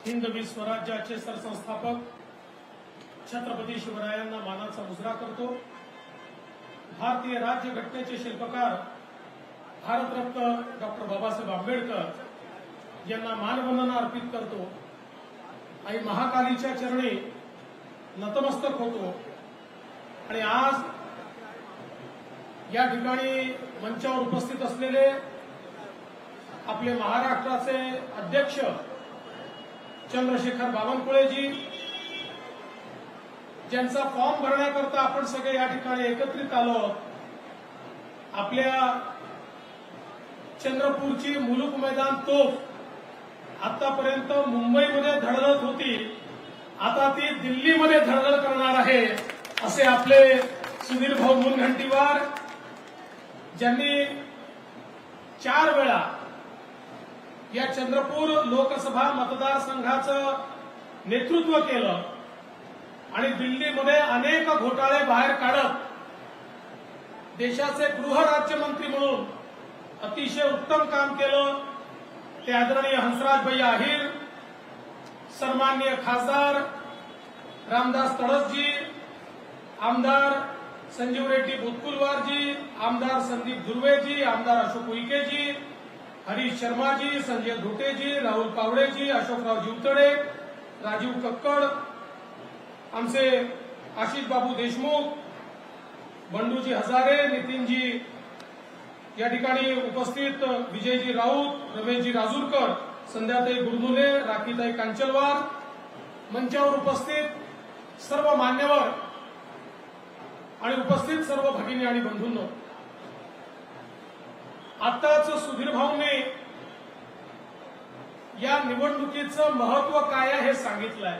हिंदवी स्वराज्याचे सरसंस्थापक छत्रपती शिवरायांना मानाचा मुजरा करतो। भारतीय राज्यघटनेचे शिल्पकार भारतरत्न डॉक्टर बाबासाहेब आंबेडकर यांना मानवंदना अर्पित करतो। आई महाकालीच्या चरणी नतमस्तक होतो आणि आज या ठिकाणी मंचावर उपस्थित असलेले आपले महाराष्ट्राचे अध्यक्ष चंद्रशेखर बावनकुळेजी, ज्यांचा फॉर्म भरण्याकरता आपण सगळे या ठिकाणी एकत्रित आलो। आपल्या चंद्रपूरची मुलुक मैदान तोफ आतापर्यंत मुंबईमध्ये धडधडत होती, आता ती दिल्लीमध्ये धडधड करणार आहे, असे आपले सुधीर भाऊ मुनगंटीवार, ज्यांनी 4 वेळा या चंद्रपूर लोकसभा मतदारसंघाचं नेतृत्व केलं आणि दिल्लीमध्ये अनेक घोटाळे बाहेर काढत देशाचे गृह राज्यमंत्री म्हणून अतिशय उत्तम काम केलं। ते आदरणीय हंसराज भैया अहिर, सन्माननीय खासदार रामदास तडसजी, आमदार संजीव रेड्डी बुतकुलवारजी, आमदार संदीप धुर्वेजी, आमदार अशोक उईकेजी, हरीश शर्माजी, संजय धोटेजी, राहुल पावडेजी, अशोकराव जीवतडे, राजीव कक्कड, आमचे आशिष बाबू देशमुख, बंडूजी हजारे, नितीनजी या ठिकाणी उपस्थित, विजयजी राऊत, रमेशजी राजूरकर, संध्याताई गुरनुले, राखीताई कांचलवार, मंचावर उपस्थित सर्व मान्यवर आणि उपस्थित सर्व भगिनी आणि बंधूंनो, आताच सुधीर भाऊने या निवडणुकीचं महत्व काय आहे हे सांगितलंय।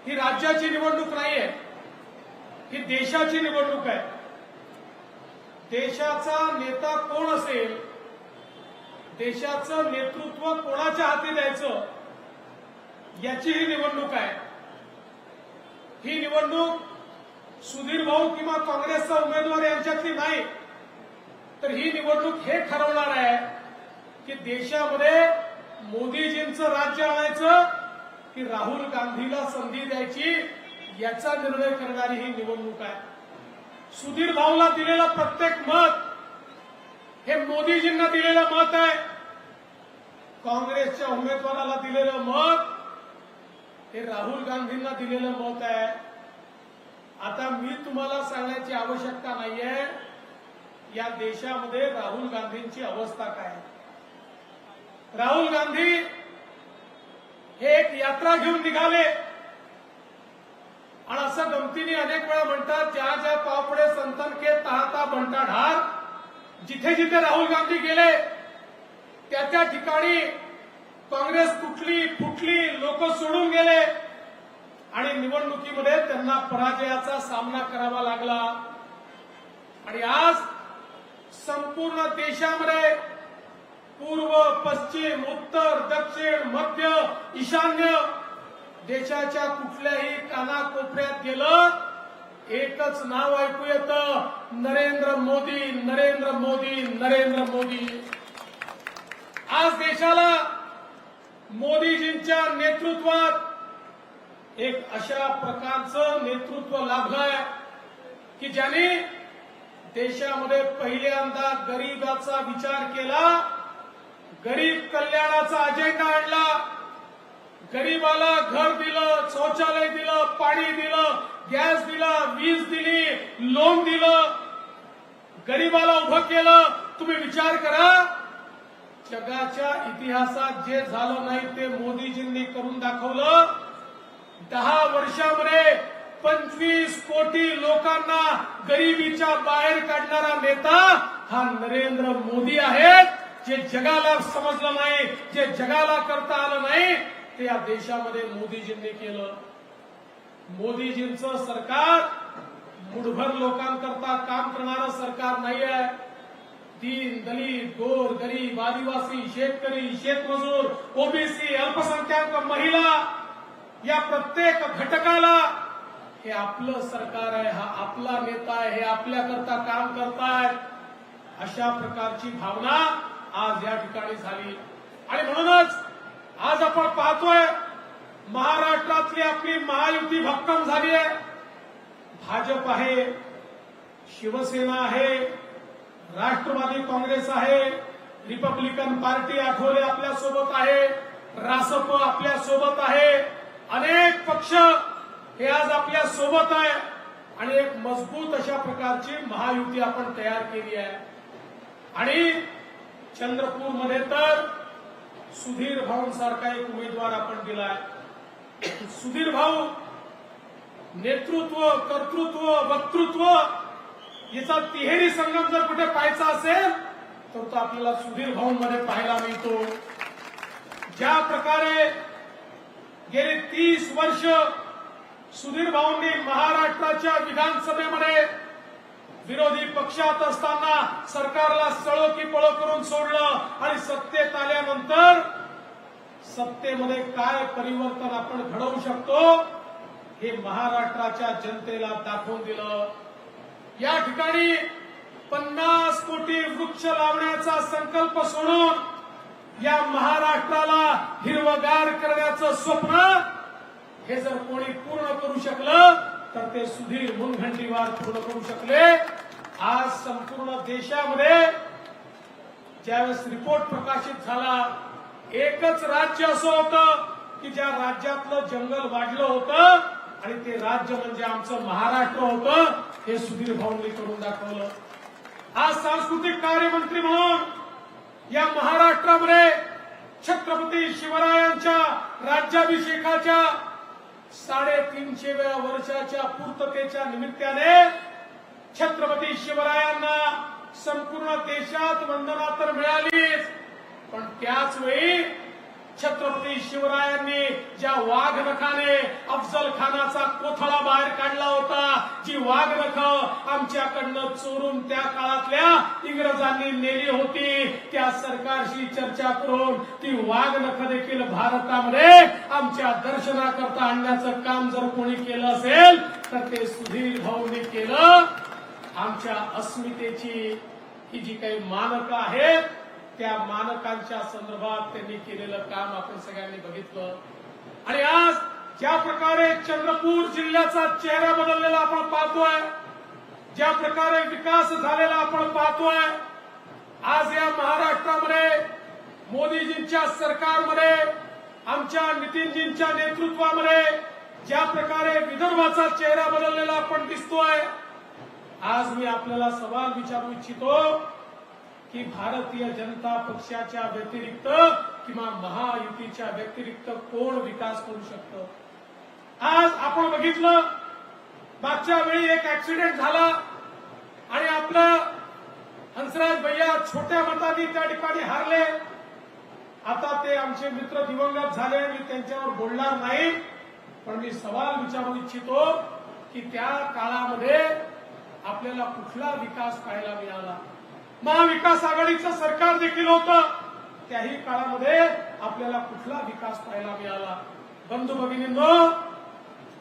ही राज्याची निवडणूक नाहीये, ही देशाची निवडणूक आहे। देशाचा नेता कोण असेल, देशाचं नेतृत्व कोणाच्या हाती द्यायचं, याची ही निवडणूक आहे। ही निवडणूक सुधीर भाऊ किंवा काँग्रेसचा उमेदवार यांच्यातली नाही, तर ही निवडणूक हे ठरवणार आहे की देशामध्ये मोदीजींचं राज्य आणायचं की राहुल गांधीला संधी द्यायची, याचा निर्णय करणारी ही निवडणूक आहे। सुधीर भाऊला दिलेलं प्रत्येक मत हे मोदीजींना दिलेलं मत आहे, काँग्रेसच्या उमेदवाराला दिलेलं मत हे राहुल गांधींना दिलेलं मत आहे। आता मी तुम्हाला सांगण्याची आवश्यकता नाहीये या देशामध्ये राहुल गांधींची अवस्था काय। राहुल गांधी हे एक यात्रा घेऊन निघाले आणि असं गमतीने अनेक वेळा म्हणतात, ज्या ज्या पावपडे संतन के तहाता बंटा ढार, जिथे जिथे राहुल गांधी गेले त्या त्या ठिकाणी काँग्रेस तुटली फुटली, लोक सोडून गेले आणि निवडणुकीमध्ये त्यांना पराजयाचा सामना करावा लागला। आणि आज संपूर्ण देशामध्ये पूर्व पश्चिम उत्तर दक्षिण मध्य ईशान्य देशाच्या कुठल्याही कानाकोपऱ्यात गेलं एकच नाव ऐकू येतं, नरेंद्र मोदी, नरेंद्र मोदी, नरेंद्र मोदी। आज देशाला मोदीजींच्या नेतृत्वात एक अशा प्रकारचं नेतृत्व लाभलंय की ज्यांनी देशामध्ये पहिल्यांदा गरीबाचा विचार केला, गरीब कल्याणाचा अजेंडा आणला, गरीबाला घर दिलं, शौचालय दिलं, पाणी दिलं, गॅस दिला, वीज दिली, लोन दिलं, गरीबाला उभं केलं। तुम्ही विचार करा, जगाच्या इतिहासात जे झालं नाही ते मोदीजींनी करून दाखवलं। 10 वर्षामध्ये 25 कोटी लोकांना गरिबीच्या बाहेर काढणारा नेता हा नरेंद्र मोदी आहे। जे जगाला समजलं नाही, जे जगाला करता आलं नाही, ते या देशामध्ये मोदीजींनी केलं। मोदीजींचं सरकार मुठभर लोकांकरता काम करणारं सरकार नाही आहे। दीन दलित गोर गरीब आदिवासी शेतकरी शेतमजूर ओबीसी अल्पसंख्याक महिला या प्रत्येक घटकाला हे आपलं सरकार आहे, हा आपला नेता आहे, हे आपल्याकरता काम करतायत, अशा प्रकारची भावना आज या ठिकाणी झाली। आणि म्हणूनच आज आपण पाहतोय महाराष्ट्रातली आपली महायुती भक्कम झाली आहे. भाजप आहे, शिवसेना आहे, राष्ट्रवादी काँग्रेस आहे, रिपब्लिकन पार्टी आठवले आपल्या सोबत आहे, रासप आपल्या सोबत आहे. अनेक पक्ष हे आज आपल्या सोबत आहे आणि एक मजबूत अशा प्रकारची महायुती आपण तयार केली आहे. आणि चंद्रपूरमध्ये तर सुधीर भाऊंसारखा एक उमेदवार आपण दिलाय. सुधीर भाऊ नेतृत्व, कर्तृत्व, वक्तृत्व याचा तिहेरी संगम जर कुठे पाहायचा असेल तर तो आपल्याला सुधीर भाऊंमध्ये पाहायला मिळतो. ज्या प्रकारे गेली 30 वर्ष सुधीर भाऊंनी महाराष्ट्राच्या विधानसभेमध्ये विरोधी पक्षात असताना सरकारला सळो की पळो करून सोडलं आणि सत्तेत आल्यानंतर सत्तेमध्ये काय परिवर्तन आपण घडवू शकतो हे महाराष्ट्राच्या जनतेला दाखवून दिलं. या ठिकाणी 50 कोटी वृक्ष लावण्याचा संकल्प सोडून या महाराष्ट्राला हिरवगार करण्याचं स्वप्न हे जर कोणी पूर्ण करू शकलं तर ते सुधीर मुनगंटीवार पूर्ण करू शकले. आज संपूर्ण देशामध्ये ज्यावेळेस रिपोर्ट प्रकाशित झाला, एकच राज्य असं होतं की ज्या राज्यातलं जंगल वाढलं होतं आणि ते राज्य म्हणजे आमचं महाराष्ट्र होतं. हे सुधीर भाऊंनी करून दाखवलं. आज सांस्कृतिक कार्यमंत्री म्हणून या महाराष्ट्रामध्ये छत्रपती शिवरायांच्या राज्याभिषेकाच्या 350व्या वर्षाच्या पूर्ततेच्या निमित्ताने छत्रपती शिवरायांना संपूर्ण देशात वंदना तर मिळालीच, पण त्याच वेळी छत्रपती शिवरायांनी ज्या वाघनखाने अफजल खानाचा कोथळा बाहेर काढला होता, जी वाघनख आमच्याकडनं चोरून त्या काळातल्या इंग्रजांनी नेली होती, त्या सरकारशी चर्चा करून ती वाघनख देखील भारतामध्ये आमच्या दर्शनाकरता आणण्याचं काम जर कोणी केलं असेल तर ते सुधीर भाऊंनी केलं. आमच्या अस्मितेची ही जी काही मानकं आहेत त्या मानकांच्या संदर्भात त्यांनी केलेलं काम आपण सगळ्यांनी बघितलं. आणि आज ज्या प्रकारे चंद्रपूर जिल्ह्याचा चेहरा बदललेला आपण पाहतोय, ज्या प्रकारे विकास झालेला आपण पाहतोय, आज या महाराष्ट्रामध्ये मोदीजींच्या सरकारमध्ये आमच्या नितीनजींच्या नेतृत्वामध्ये ज्या प्रकारे विदर्भाचा चेहरा बदललेला आपण दिसतोय. आज मी आपल्याला सवाल विचारू इच्छितो की भारतीय जनता पक्षाच्या व्यतिरिक्त किंवा महायुतीच्या व्यतिरिक्त कोण विकास करू शकतं? आज आपण बघितलं मागच्या वेळी एक ऍक्सिडेंट झाला आणि आपलं हंसराज भैया छोट्या मतांनी त्या ठिकाणी हारले. आता ते आमचे मित्र दिवंगत झाले, मी त्यांच्यावर बोलणार नाही, पण मी सवाल विचारू इच्छितो की त्या काळामध्ये आपल्याला कुठला विकास पाहायला मिळाला? महाविकास आघाडीचं सरकार देखील होतं, त्याही काळामध्ये आपल्याला कुठला विकास पाहायला मिळाला? बंधू भगिनींनो,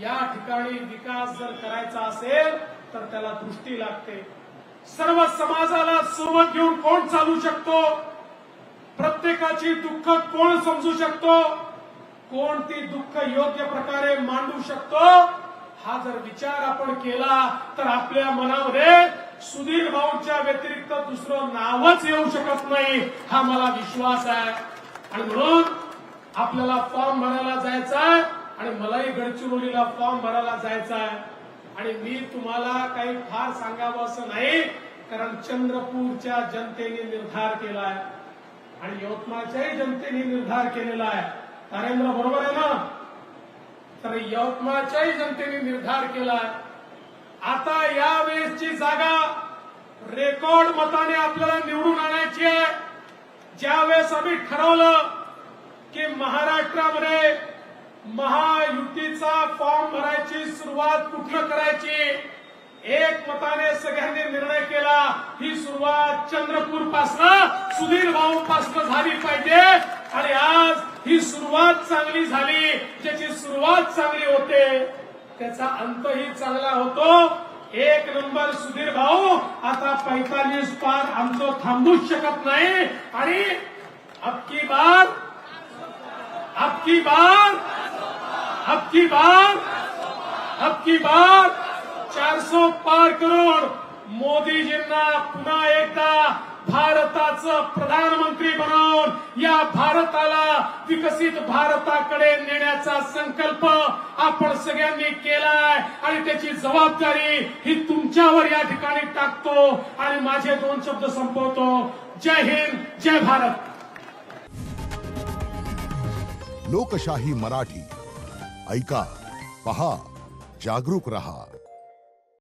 या ठिकाणी विकास जर करायचा असेल तर त्याला दृष्टी लागते. सर्व समाजाला सोबत घेऊन कोण चालू शकतो? प्रत्येकाची दुःख कोण समजू शकतो? कोण ती दुःख योग्य प्रकारे मांडू शकतो? हा जर विचार आपण केला तर आपल्या मनामध्ये सुधीर भाऊंच्या व्यतिरिक्त दुसरं नावच येऊ शकत नाही, हा मला विश्वास आहे. आणि म्हणून आपल्याला फॉर्म भरायला जायचा आहे आणि मलाही गडचिरोलीला फॉर्म भरायला जायचा आहे. आणि मी तुम्हाला काही फार सांगावं असं नाही, कारण चंद्रपूरच्या जनतेने निर्धार केला आहे आणि यवतमाळच्याही जनतेने निर्धार केलेला आहे. नरेंद्र बरोबर आहे ना? तर यवतमाळच्याही जनतेने निर्धार केलाय. आता यावेळेसची जागा रेकॉर्ड मताने आपल्याला निवडून आणायची आहे. ज्यावेळेस आम्ही ठरवलं की महाराष्ट्रामध्ये महायुतीचा फॉर्म भरायची सुरुवात कुठनं करायची, एक मताने सगळ्यांनी निर्णय केला ही सुरुवात चंद्रपूर पासून सुधीर भाऊ पासून झाली पाहिजे. आणि आज ही सुरुवात चांगली झाली. ज्याची सुरुवात चांगली होते त्याचा अंतही चांगला होतो. 1 नंबर सुधीर भाऊ. आता 45 पार आमचं थांबूच शकत नाही. आणि अबकी बार अब की बार अब की बार अब की बार 400 पार करून मोदीजींना पुन्हा एकदा भारताचं प्रधानमंत्री बनवून या भारताला विकसित भारताकडे नेण्याचा संकल्प आपण सगळ्यांनी केलाय आणि त्याची जबाबदारी ही तुमच्यावर या ठिकाणी टाकतो आणि माझे 2 शब्द संपवतो. जय हिंद, जय भारत. लोकशाही मराठी ऐका, पहा, जागरूक रहा.